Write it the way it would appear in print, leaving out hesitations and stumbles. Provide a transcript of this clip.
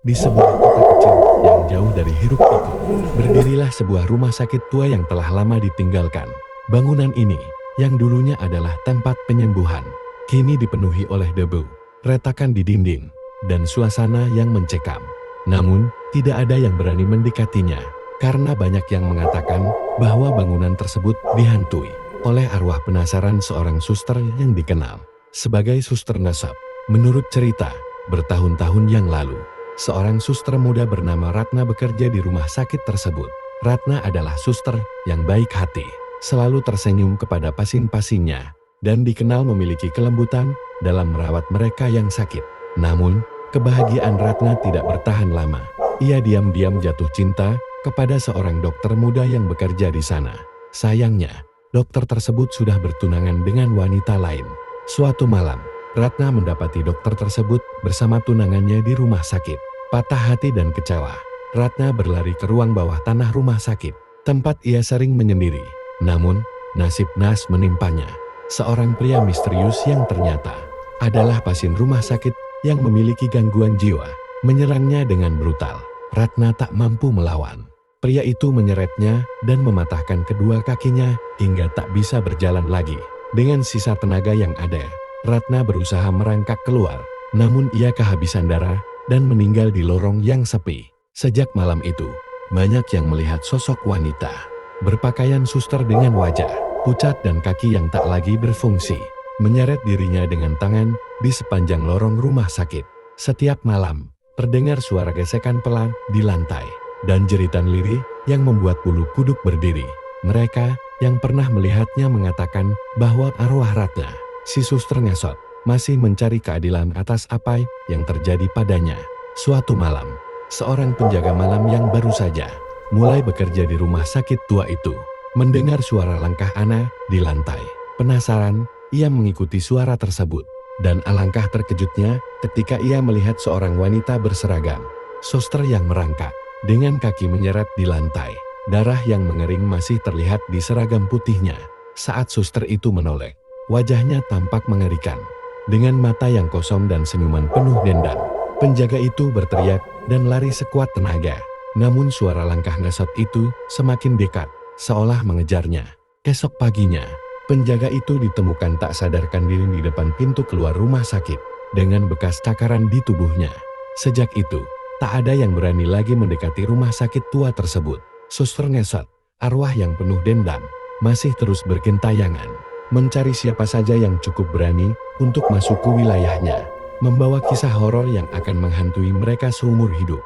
Di sebuah kota kecil yang jauh dari hiruk pikuk, berdirilah sebuah rumah sakit tua yang telah lama ditinggalkan. Bangunan ini, yang dulunya adalah tempat penyembuhan, kini dipenuhi oleh debu, retakan di dinding, dan suasana yang mencekam. Namun, tidak ada yang berani mendekatinya, karena banyak yang mengatakan bahwa bangunan tersebut dihantui oleh arwah penasaran seorang suster yang dikenal sebagai Suster Nasab. Menurut cerita, bertahun-tahun yang lalu, seorang suster muda bernama Ratna bekerja di rumah sakit tersebut. Ratna adalah suster yang baik hati, selalu tersenyum kepada pasien-pasiennya, dan dikenal memiliki kelembutan dalam merawat mereka yang sakit. Namun, kebahagiaan Ratna tidak bertahan lama. Ia diam-diam jatuh cinta kepada seorang dokter muda yang bekerja di sana. Sayangnya, dokter tersebut sudah bertunangan dengan wanita lain. Suatu malam, Ratna mendapati dokter tersebut bersama tunangannya di rumah sakit. Patah hati dan kecewa, Ratna berlari ke ruang bawah tanah rumah sakit, tempat ia sering menyendiri. Namun, nasib naas menimpanya. Seorang pria misterius yang ternyata adalah pasien rumah sakit yang memiliki gangguan jiwa, menyerangnya dengan brutal. Ratna tak mampu melawan. Pria itu menyeretnya dan mematahkan kedua kakinya hingga tak bisa berjalan lagi. Dengan sisa tenaga yang ada, Ratna berusaha merangkak keluar, namun ia kehabisan darah dan meninggal di lorong yang sepi. Sejak malam itu, banyak yang melihat sosok wanita berpakaian suster dengan wajah pucat dan kaki yang tak lagi berfungsi, menyeret dirinya dengan tangan di sepanjang lorong rumah sakit. Setiap malam, terdengar suara gesekan pelan di lantai, dan jeritan lirih yang membuat bulu kuduk berdiri. Mereka yang pernah melihatnya mengatakan bahwa arwah Ratna, si suster ngesot, masih mencari keadilan atas apa yang terjadi padanya. Suatu malam, seorang penjaga malam yang baru saja mulai bekerja di rumah sakit tua itu mendengar suara langkah Ana di lantai. Penasaran, ia mengikuti suara tersebut, dan alangkah terkejutnya ketika ia melihat seorang wanita berseragam suster yang merangkak dengan kaki menyeret di lantai. Darah yang mengering masih terlihat di seragam putihnya. Saat suster itu menoleh, wajahnya tampak mengerikan. Dengan mata yang kosong dan senyuman penuh dendam, penjaga itu berteriak dan lari sekuat tenaga. Namun suara langkah ngesot itu semakin dekat, seolah mengejarnya. Esok paginya, penjaga itu ditemukan tak sadarkan diri di depan pintu keluar rumah sakit, dengan bekas cakaran di tubuhnya. Sejak itu, tak ada yang berani lagi mendekati rumah sakit tua tersebut. Suster ngesot, arwah yang penuh dendam, masih terus bergentayangan, mencari siapa saja yang cukup berani untuk masuk ke wilayahnya, membawa kisah horor yang akan menghantui mereka seumur hidup.